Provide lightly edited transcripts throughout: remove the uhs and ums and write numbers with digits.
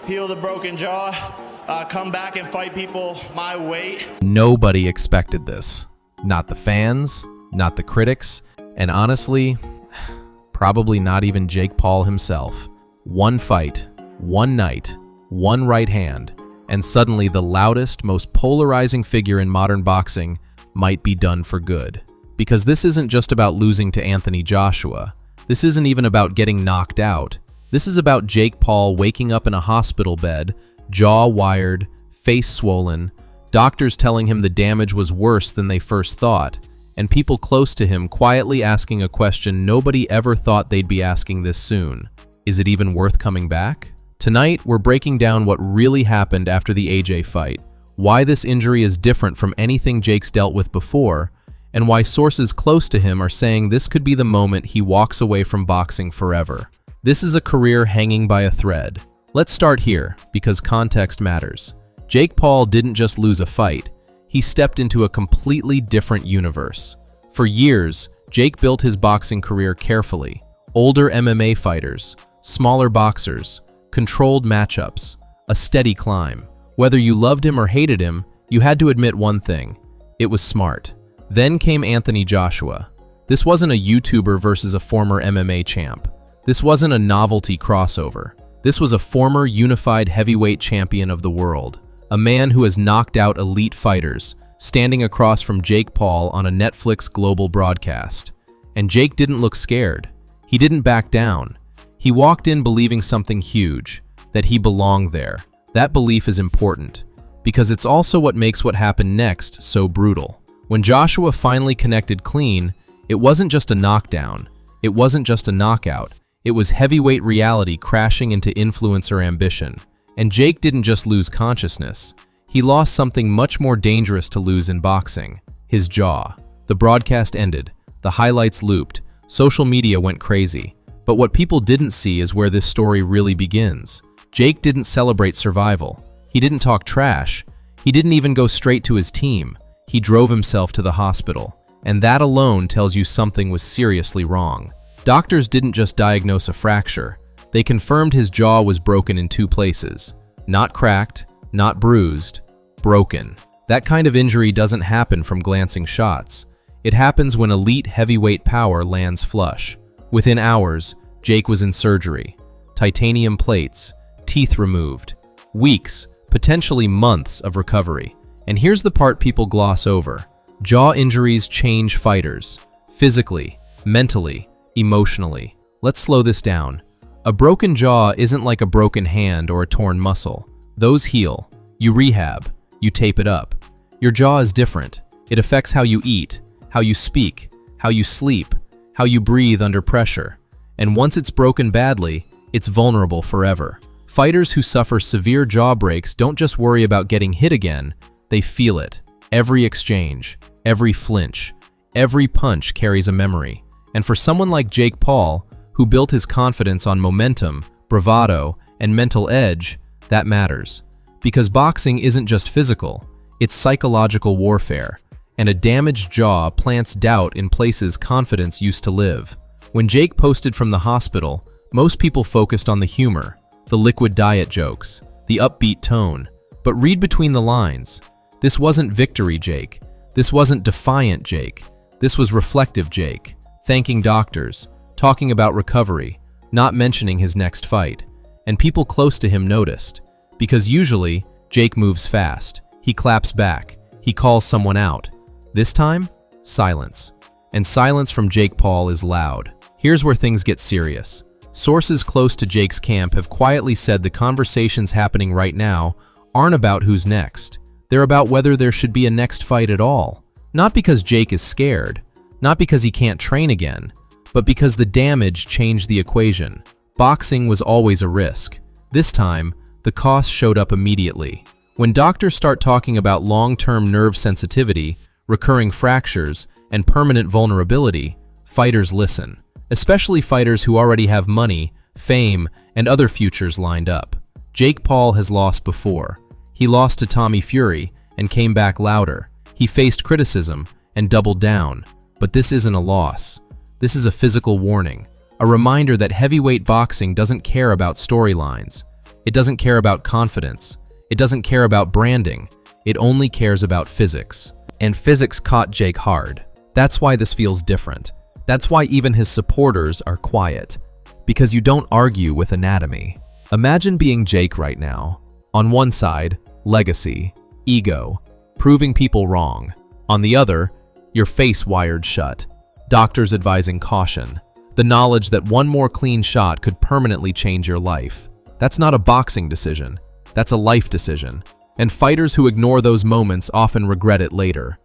heal the broken jaw, come back and fight people my weight. Nobody expected this. Not the fans, not the critics, and honestly, probably not even Jake Paul himself. One fight, one night, one right hand, and suddenly the loudest, most polarizing figure in modern boxing might be done for good. Because this isn't just about losing to Anthony Joshua. This isn't even about getting knocked out. This is about Jake Paul waking up in a hospital bed, jaw wired, face swollen, doctors telling him the damage was worse than they first thought, and people close to him quietly asking a question nobody ever thought they'd be asking this soon. Is it even worth coming back? Tonight, we're breaking down what really happened after the AJ fight, why this injury is different from anything Jake's dealt with before, and why sources close to him are saying this could be the moment he walks away from boxing forever. This is a career hanging by a thread. Let's start here, because context matters. Jake Paul didn't just lose a fight, he stepped into a completely different universe. For years, Jake built his boxing career carefully. Older MMA fighters, smaller boxers, controlled matchups, a steady climb. Whether you loved him or hated him, you had to admit one thing: it was smart. Then came Anthony Joshua. This wasn't a YouTuber versus a former MMA champ. This wasn't a novelty crossover. This was a former unified heavyweight champion of the world. A man who has knocked out elite fighters, standing across from Jake Paul on a Netflix global broadcast. And Jake didn't look scared. He didn't back down. He walked in believing something huge, that he belonged there. That belief is important, because it's also what makes what happened next so brutal. When Joshua finally connected clean, it wasn't just a knockdown. It wasn't just a knockout. It was heavyweight reality crashing into influencer ambition. And Jake didn't just lose consciousness. He lost something much more dangerous to lose in boxing: his jaw. The broadcast ended. The highlights looped. Social media went crazy. But what people didn't see is where this story really begins. Jake didn't celebrate survival. He didn't talk trash. He didn't even go straight to his team. He drove himself to the hospital. And that alone tells you something was seriously wrong. Doctors didn't just diagnose a fracture. They confirmed his jaw was broken in 2 places. Not cracked, not bruised, broken. That kind of injury doesn't happen from glancing shots. It happens when elite heavyweight power lands flush. Within hours, Jake was in surgery. Titanium plates, teeth removed. Weeks, potentially months of recovery. And here's the part people gloss over. Jaw injuries change fighters. Physically, mentally, emotionally. Let's slow this down. A broken jaw isn't like a broken hand or a torn muscle. Those heal. You rehab. You tape it up. Your jaw is different. It affects how you eat, how you speak, how you sleep, how you breathe under pressure. And once it's broken badly, it's vulnerable forever. Fighters who suffer severe jaw breaks don't just worry about getting hit again, they feel it. Every exchange, every flinch, every punch carries a memory. And for someone like Jake Paul, who built his confidence on momentum, bravado, and mental edge, that matters. Because boxing isn't just physical, it's psychological warfare, and a damaged jaw plants doubt in places confidence used to live. When Jake posted from the hospital, most people focused on the humor, the liquid diet jokes, the upbeat tone. But read between the lines. This wasn't victory Jake. This wasn't defiant Jake. This was reflective Jake, thanking doctors, talking about recovery, not mentioning his next fight. And people close to him noticed. Because usually, Jake moves fast. He claps back. He calls someone out. This time, silence. And silence from Jake Paul is loud. Here's where things get serious. Sources close to Jake's camp have quietly said the conversations happening right now aren't about who's next. They're about whether there should be a next fight at all. Not because Jake is scared, not because he can't train again, but because the damage changed the equation. Boxing was always a risk. This time, the cost showed up immediately. When doctors start talking about long-term nerve sensitivity, recurring fractures, and permanent vulnerability, fighters listen. Especially fighters who already have money, fame, and other futures lined up. Jake Paul has lost before. He lost to Tommy Fury and came back louder. He faced criticism and doubled down. But this isn't a loss. This is a physical warning, a reminder that heavyweight boxing doesn't care about storylines. It doesn't care about confidence. It doesn't care about branding. It only cares about physics. And physics caught Jake hard. That's why this feels different. That's why even his supporters are quiet. Because you don't argue with anatomy. Imagine being Jake right now. On one side, legacy, ego, proving people wrong. On the other, your face wired shut, doctors advising caution, the knowledge that one more clean shot could permanently change your life. That's not a boxing decision. That's a life decision. And fighters who ignore those moments often regret it later.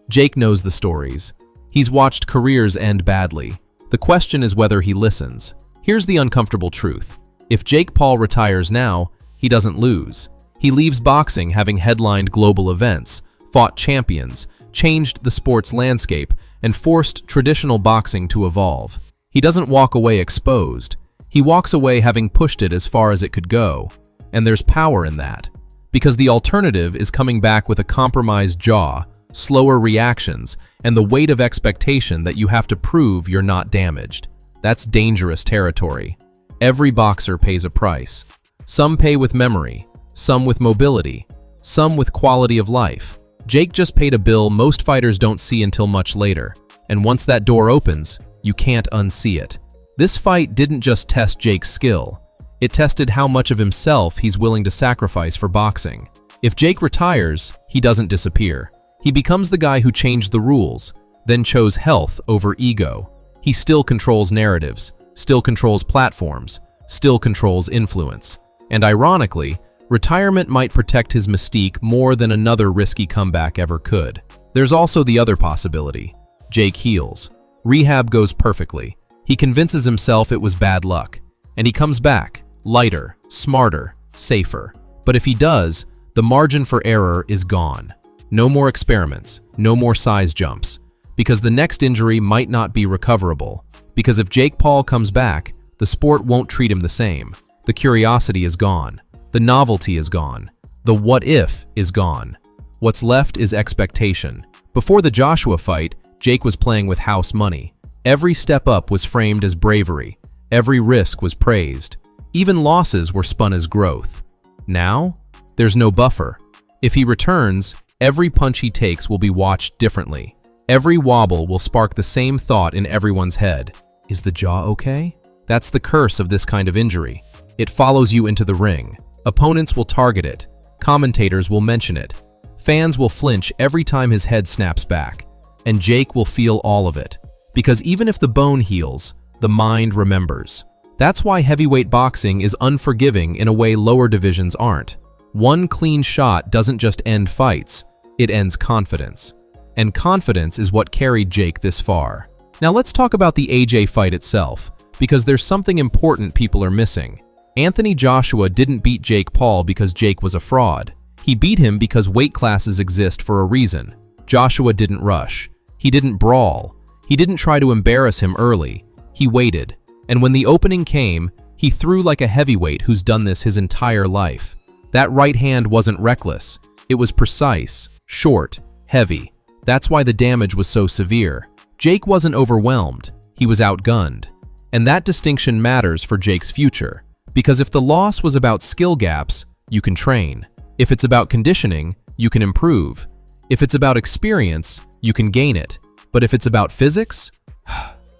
Jake knows the stories. He's watched careers end badly. The question is whether he listens. Here's the uncomfortable truth. If Jake Paul retires now, he doesn't lose. He leaves boxing having headlined global events, fought champions, changed the sport's landscape, and forced traditional boxing to evolve. He doesn't walk away exposed. He walks away having pushed it as far as it could go. And there's power in that. Because the alternative is coming back with a compromised jaw, slower reactions, and the weight of expectation that you have to prove you're not damaged. That's dangerous territory. Every boxer pays a price. Some pay with memory, some with mobility, some with quality of life. Jake just paid a bill most fighters don't see until much later. And once that door opens, you can't unsee it. This fight didn't just test Jake's skill. It tested how much of himself he's willing to sacrifice for boxing. If Jake retires, he doesn't disappear. He becomes the guy who changed the rules, then chose health over ego. He still controls narratives, still controls platforms, still controls influence. And ironically, retirement might protect his mystique more than another risky comeback ever could. There's also the other possibility. Jake heals. Rehab goes perfectly. He convinces himself it was bad luck. And he comes back, lighter, smarter, safer. But if he does, the margin for error is gone. No more experiments, no more size jumps. Because the next injury might not be recoverable. Because if Jake Paul comes back, the sport won't treat him the same. The curiosity is gone. The novelty is gone. The what if is gone. What's left is expectation. Before the Joshua fight, Jake was playing with house money. Every step up was framed as bravery. Every risk was praised. Even losses were spun as growth. Now, there's no buffer. If he returns, every punch he takes will be watched differently. Every wobble will spark the same thought in everyone's head. Is the jaw okay? That's the curse of this kind of injury. It follows you into the ring. Opponents will target it. Commentators will mention it. Fans will flinch every time his head snaps back. And Jake will feel all of it. Because even if the bone heals, the mind remembers. That's why heavyweight boxing is unforgiving in a way lower divisions aren't. One clean shot doesn't just end fights, it ends confidence. And confidence is what carried Jake this far. Now let's talk about the AJ fight itself, because there's something important people are missing. Anthony Joshua didn't beat Jake Paul because Jake was a fraud. He beat him because weight classes exist for a reason. Joshua didn't rush. He didn't brawl. He didn't try to embarrass him early. He waited. And when the opening came, he threw like a heavyweight who's done this his entire life. That right hand wasn't reckless. It was precise, short, heavy. That's why the damage was so severe. Jake wasn't overwhelmed. He was outgunned. And that distinction matters for Jake's future. Because if the loss was about skill gaps, you can train. If it's about conditioning, you can improve. If it's about experience, you can gain it. But if it's about physics,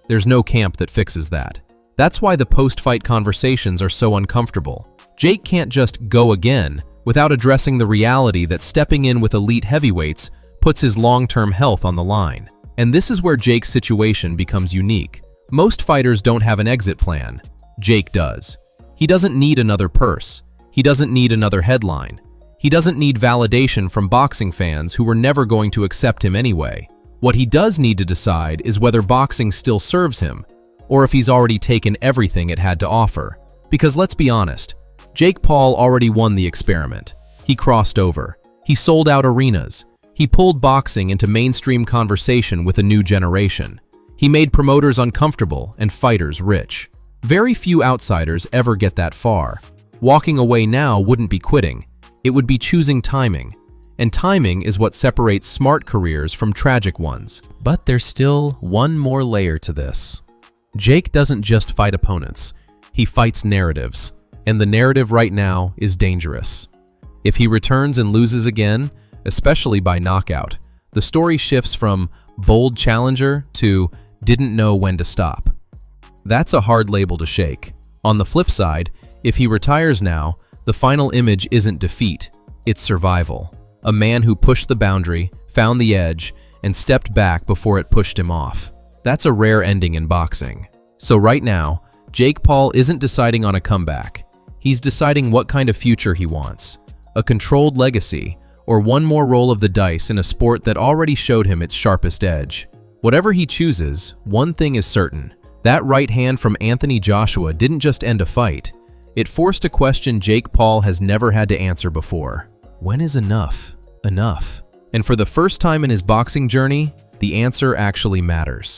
there's no camp that fixes that. That's why the post-fight conversations are so uncomfortable. Jake can't just go again without addressing the reality that stepping in with elite heavyweights puts his long-term health on the line. And this is where Jake's situation becomes unique. Most fighters don't have an exit plan. Jake does. He doesn't need another purse. He doesn't need another headline. He doesn't need validation from boxing fans who were never going to accept him anyway. What he does need to decide is whether boxing still serves him, or if he's already taken everything it had to offer. Because let's be honest, Jake Paul already won the experiment. He crossed over. He sold out arenas. He pulled boxing into mainstream conversation with a new generation. He made promoters uncomfortable and fighters rich. Very few outsiders ever get that far. Walking away now wouldn't be quitting. It would be choosing timing. And timing is what separates smart careers from tragic ones. But there's still one more layer to this. Jake doesn't just fight opponents. He fights narratives. and the narrative right now is dangerous. If he returns and loses again, especially by knockout, the story shifts from bold challenger to didn't know when to stop. That's a hard label to shake. On the flip side, if he retires now, the final image isn't defeat, it's survival. A man who pushed the boundary, found the edge, and stepped back before it pushed him off. That's a rare ending in boxing. So right now, Jake Paul isn't deciding on a comeback. He's deciding what kind of future he wants. A controlled legacy, or one more roll of the dice in a sport that already showed him its sharpest edge. Whatever he chooses, one thing is certain. That right hand from Anthony Joshua didn't just end a fight. It forced a question Jake Paul has never had to answer before. When is enough enough? And for the first time in his boxing journey, the answer actually matters.